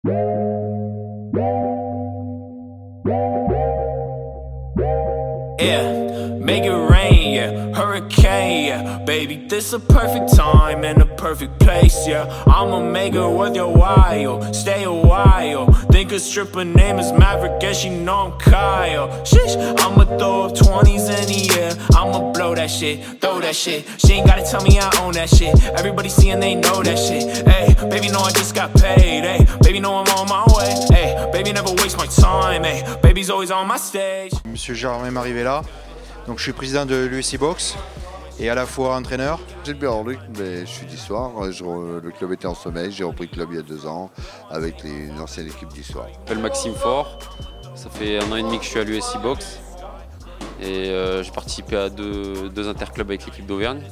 Yeah, make it rain, yeah, hurricane, yeah, baby, this a perfect time and a perfect place, yeah, I'ma make it worth your while, stay a while, think a stripper name is Maverick, guess you know I'm Kyle, sheesh, I'ma throw up 20s in the air, I'ma blow that shit, throw that shit, she ain't gotta tell me I own that shit, everybody seeing they know that shit, hey, baby know I just got paid, hey, baby know I'm on my way, hey, baby never waste my time, hey, baby's always on my stage. Monsieur Germain Marivella, donc je suis président de l'USC Box et à la fois entraîneur. Gilbert Luc, mais je suis d'Issoire. Le club était en sommeil, j'ai repris le club il y a 2 ans avec une ancienne équipe d'Issoire. Je m'appelle Maxime Faure, ça fait 1 an et demi que je suis à l'USC Box et j'ai participé à deux interclubs avec l'équipe d'Auvergne.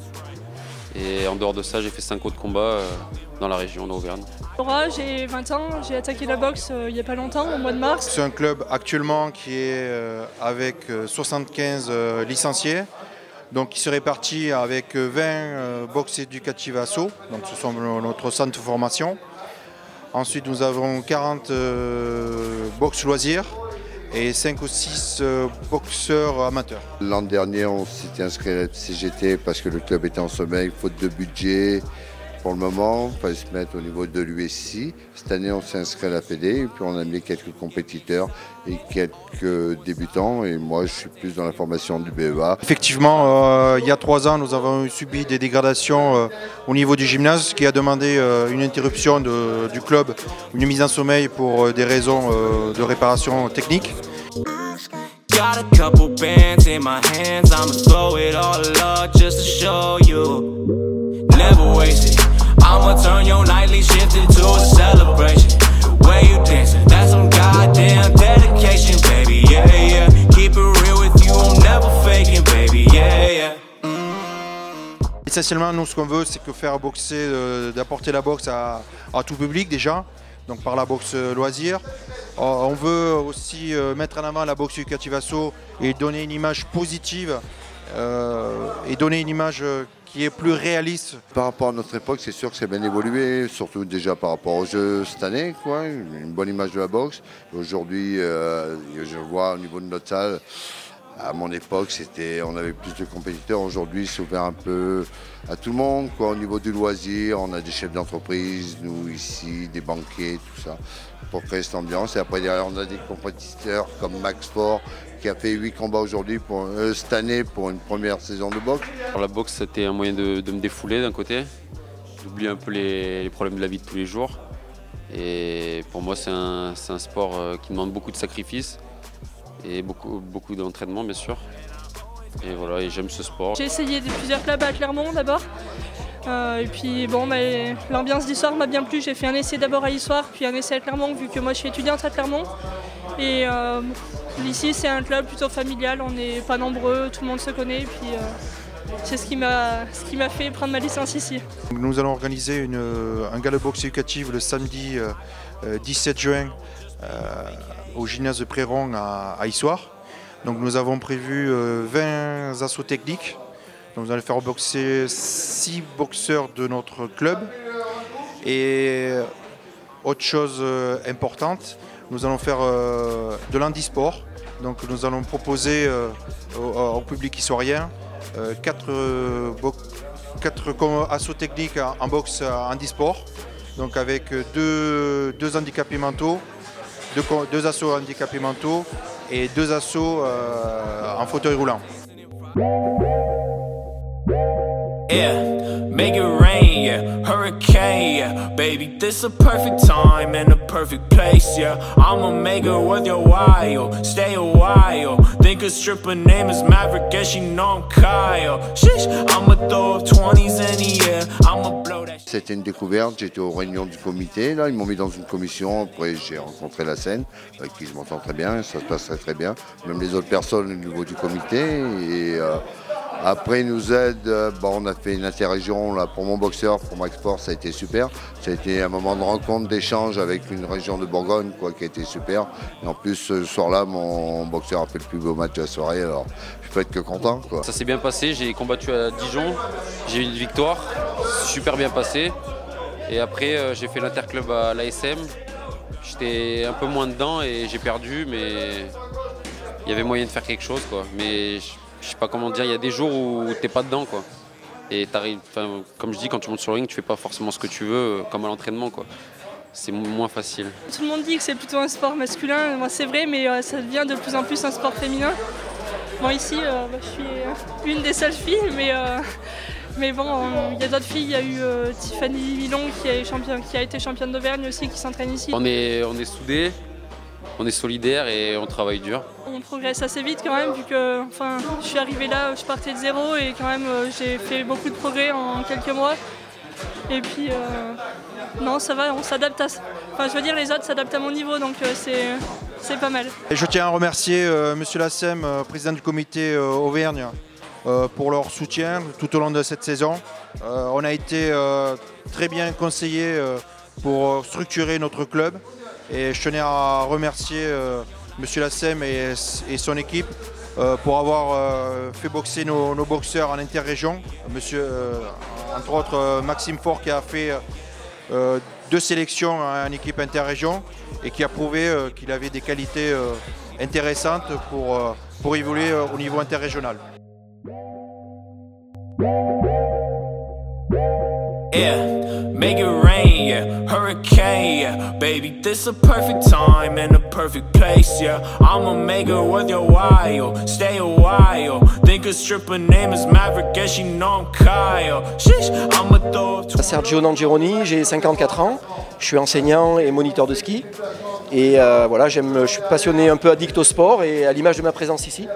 Et en dehors de ça, j'ai fait 5 autres combats dans la région d'Auvergne. Laura, j'ai 20 ans, j'ai attaqué la boxe il n'y a pas longtemps, au mois de mars. C'est un club actuellement qui est avec 75 licenciés, donc qui se répartit avec 20 boxes éducatives ASSO, donc ce sont notre centre de formation. Ensuite, nous avons 40 box loisirs et 5 ou 6 boxeurs amateurs. L'an dernier, on s'était inscrit à la CGT parce que le club était en sommeil, faute de budget. Pour le moment, il fallait se mettre au niveau de l'USC. Cette année, on s'est inscrit à la PD et puis on a amené quelques compétiteurs et quelques débutants. Et moi, je suis plus dans la formation du BEA. Effectivement, il y a 3 ans, nous avons subi des dégradations au niveau du gymnase, ce qui a demandé une interruption du club, une mise en sommeil pour des raisons de réparation technique. Got a couple bands in my hands, I'ma throw it all up just to show you. Never waste it. I'ma turn your nightly shift into a celebration. Where you dancing, that's some goddamn dedication, baby, yeah, yeah. Keep it real with you, I'm never faking, baby, yeah, yeah. Essentiellement, nous, ce qu'on veut, c'est que faire boxer, d'apporter la boxe à tout public déjà, donc par la boxe loisir. On veut aussi mettre en avant la boxe éducative ASSO et donner une image positive et donner une image qui est plus réaliste. Par rapport à notre époque, c'est sûr que c'est bien évolué, surtout déjà par rapport aux Jeux cette année, quoi, une bonne image de la boxe. Aujourd'hui, je vois au niveau de notre salle, à mon époque, on avait plus de compétiteurs. Aujourd'hui, c'est ouvert un peu à tout le monde, quoi. Au niveau du loisir, on a des chefs d'entreprise, nous ici, des banquiers, tout ça, pour créer cette ambiance. Et après, derrière, on a des compétiteurs comme Max Fort, qui a fait 8 combats aujourd'hui cette année pour une première saison de boxe. Alors, la boxe, c'était un moyen de me défouler d'un côté, d'oublier un peu les problèmes de la vie de tous les jours. Et pour moi, c'est un sport qui demande beaucoup de sacrifices. Et beaucoup d'entraînement, bien sûr. Et voilà, et j'aime ce sport. J'ai essayé plusieurs clubs à Clermont d'abord. Et puis bon, l'ambiance d'Issoire m'a bien plu. J'ai fait un essai d'abord à Issoire, puis un essai à Clermont, vu que moi je suis étudiante à Clermont. Et ici, c'est un club plutôt familial, on n'est pas nombreux, tout le monde se connaît. Et puis c'est ce qui m'a fait prendre ma licence ici. Nous allons organiser un gala boxe éducative le samedi 17 juin. Au gymnase de Préron à Issoire. Donc nous avons prévu 20 assauts techniques. Donc nous allons faire boxer 6 boxeurs de notre club. Et autre chose importante, nous allons faire de l'handisport. Donc nous allons proposer au public issoirien 4 assauts techniques en boxe handisport. Donc avec deux handicapés mentaux. 2 assauts handicapés mentaux et 2 assauts en fauteuil roulant. Yeah, make it rain, yeah, hurricane, yeah, baby, this a perfect time and a perfect place, yeah, I'ma make it worth your while, stay a while, think a stripper name is Maverick, guess you know I'm Kyle, sheesh, I'ma throw up 20s in the air, I'ma blow that shit. C'était une découverte, j'étais aux réunions du comité, là ils m'ont mis dans une commission, après j'ai rencontré la scène, avec qui je m'entends très bien, ça se passe très bien, même les autres personnes au niveau du comité, et après ils nous aident, on a fait une interrégion là, pour mon boxeur, pour Max Fort, ça a été super, ça a été un moment de rencontre, d'échange avec une région de Bourgogne, quoi, qui a été super, et en plus ce soir-là, mon boxeur a fait le plus beau match de la soirée, alors je peux être que content, quoi. Ça s'est bien passé, j'ai combattu à Dijon, j'ai eu une victoire, super bien passé. Et après j'ai fait l'interclub à l'ASM, j'étais un peu moins dedans et j'ai perdu, mais il y avait moyen de faire quelque chose, quoi. Mais je sais pas comment dire, il y a des jours où t'es pas dedans, quoi. Et t'arrives, comme je dis, quand tu montes sur le ring, tu fais pas forcément ce que tu veux, comme à l'entraînement, quoi. C'est moins facile. Tout le monde dit que c'est plutôt un sport masculin, moi c'est vrai, mais ça devient de plus en plus un sport féminin. Bon, ici, je suis une des seules filles, mais bon, il y a d'autres filles. Il y a eu Tiffany Milon qui a été championne d'Auvergne aussi, qui s'entraîne ici. On est soudés, on est solidaires et on travaille dur. On progresse assez vite quand même, vu que je suis arrivée là, je partais de zéro et quand même j'ai fait beaucoup de progrès en quelques mois. Et puis, non, ça va, on s'adapte à ça. Enfin, je veux dire, les autres s'adaptent à mon niveau, donc c'est pas mal. Et je tiens à remercier Monsieur Lassem, président du comité Auvergne, pour leur soutien tout au long de cette saison. On a été très bien conseillés pour structurer notre club. Et je tenais à remercier Monsieur Lassem et son équipe pour avoir fait boxer nos boxeurs en interrégion. Entre autres Maxime Faure qui a fait 2 sélections en équipe interrégion et qui a prouvé qu'il avait des qualités intéressantes pour évoluer au niveau interrégional. Yeah, make it rain, yeah, hurricane, yeah, baby, this a perfect time and a perfect place, yeah, I'ma make it worth your while, stay a while, think a stripper name is Maverick, and she know I'm Kyle, sheesh, I'ma throw up. Sergio Nangeroni, j'ai 54 ans, je suis enseignant et moniteur de ski, et voilà, je suis passionné, un peu addict au sport, et à l'image de ma présence ici,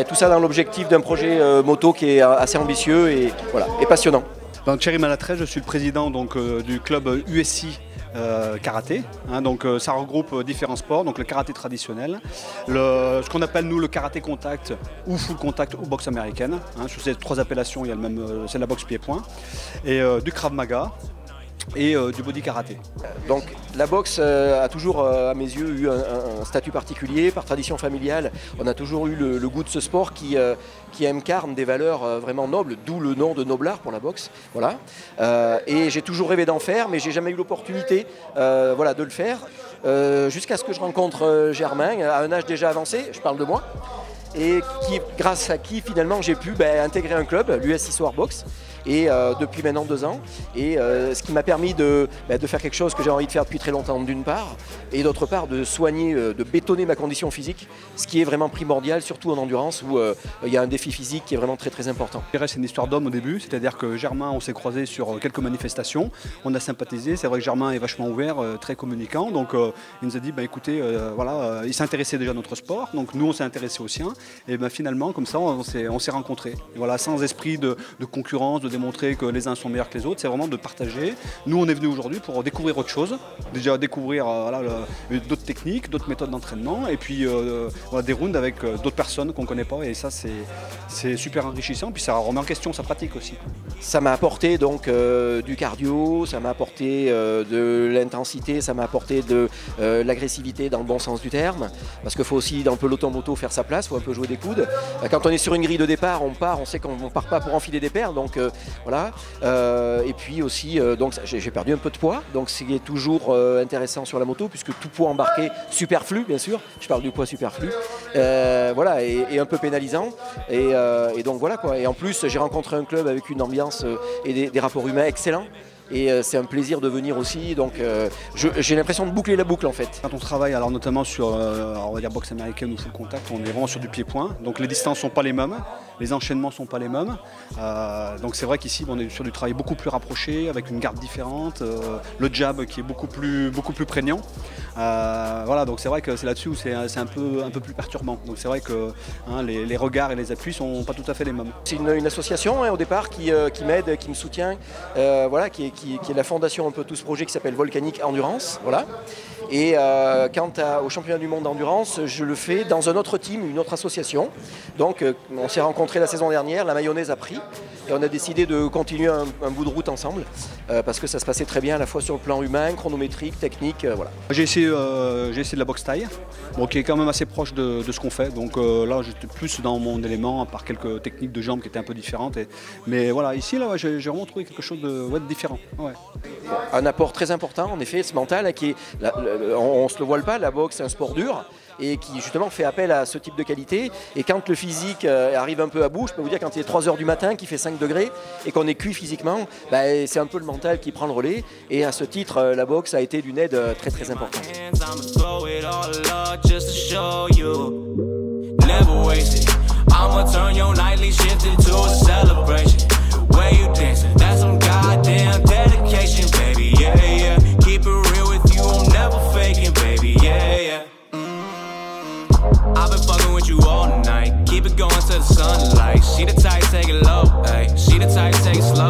tout ça dans l'objectif d'un projet moto qui est assez ambitieux et, voilà, et passionnant. Donc, Thierry Malatrey, je suis le président donc, du club USI karaté. Donc, ça regroupe différents sports, donc le karaté traditionnel, ce qu'on appelle nous le karaté contact ou full contact ou boxe américaine. Sur ces 3 appellations, il y a le même, c'est la boxe pied-point, et du Krav Maga et du body karaté. Donc la boxe a toujours, à mes yeux, eu un statut particulier. Par tradition familiale, on a toujours eu le goût de ce sport qui incarne des valeurs vraiment nobles, d'où le nom de noblard pour la boxe. Voilà. Et j'ai toujours rêvé d'en faire, mais j'ai jamais eu l'opportunité voilà, de le faire. Jusqu'à ce que je rencontre Germain, à un âge déjà avancé, je parle de moi, et grâce à qui finalement j'ai pu intégrer un club, l'USI Soir Box, et depuis maintenant 2 ans, et ce qui m'a permis de faire quelque chose que j'ai envie de faire depuis très longtemps d'une part, et d'autre part de soigner, de bétonner ma condition physique, ce qui est vraiment primordial, surtout en endurance où il y a un défi physique qui est vraiment très très important. C'est une histoire d'homme au début, c'est-à-dire que Germain, on s'est croisé sur quelques manifestations, on a sympathisé, c'est vrai que Germain est vachement ouvert, très communicant, donc il nous a dit écoutez, voilà, il s'intéressait déjà à notre sport, donc nous on s'est intéressé au sien, et finalement comme ça on s'est rencontrés, et voilà, sans esprit de concurrence, de démontrer que les uns sont meilleurs que les autres, c'est vraiment de partager. Nous on est venus aujourd'hui pour découvrir autre chose, déjà découvrir voilà, d'autres techniques, d'autres méthodes d'entraînement, et puis voilà, des rounds avec d'autres personnes qu'on ne connaît pas, et ça c'est super enrichissant, puis ça remet en question sa pratique aussi. Ça m'a apporté donc du cardio, ça m'a apporté de l'intensité, ça m'a apporté de l'agressivité dans le bon sens du terme, parce qu'il faut aussi dans le peloton moto faire sa place, il faut un peu jouer des coudes. Quand on est sur une grille de départ, on sait qu'on ne part pas pour enfiler des perles, donc voilà. Et puis aussi, donc j'ai perdu un peu de poids, donc c'est toujours intéressant sur la moto, puisque tout poids embarqué superflu, bien sûr, je parle du poids superflu, voilà, et un peu pénalisant, et donc voilà quoi. Et en plus, j'ai rencontré un club avec une ambiance et des rapports humains excellents. Et c'est un plaisir de venir aussi, donc j'ai l'impression de boucler la boucle en fait. Quand on travaille alors notamment sur on va dire boxe américaine ou full contact, on est vraiment sur du pied-point, donc les distances ne sont pas les mêmes, les enchaînements ne sont pas les mêmes, donc c'est vrai qu'ici on est sur du travail beaucoup plus rapproché, avec une garde différente, le jab qui est beaucoup plus prégnant, voilà, donc c'est vrai que c'est là-dessus où c'est un peu plus perturbant, donc c'est vrai que les regards et les appuis ne sont pas tout à fait les mêmes. C'est une association au départ qui m'aide, qui me soutient, voilà, qui est la fondation un peu tout ce projet qui s'appelle Volcanic Endurance, voilà. Et quant au championnat du monde d'endurance, je le fais dans un autre team, une autre association. Donc on s'est rencontrés la saison dernière, la mayonnaise a pris. Et on a décidé de continuer un bout de route ensemble parce que ça se passait très bien à la fois sur le plan humain, chronométrique, technique, voilà. J'ai essayé de la boxe thaï, bon, qui est quand même assez proche de ce qu'on fait. Donc là, j'étais plus dans mon élément, par quelques techniques de jambes qui étaient un peu différentes. Mais voilà, ici, là, ouais, j'ai vraiment trouvé quelque chose de différent. Ouais. Un apport très important, en effet, ce mental, qui est, on ne se le voile pas, la boxe c'est un sport dur et qui justement fait appel à ce type de qualité. Et quand le physique arrive un peu à bout, je peux vous dire quand il est 3 h du matin, qu'il fait 5 degrés et qu'on est cuit physiquement, bah, c'est un peu le mental qui prend le relais. Et à ce titre, la boxe a été d'une aide très très importante. I've been fucking with you all night. Keep it going to the sunlight. She the type, take it low, ayy. She the type, take it slow.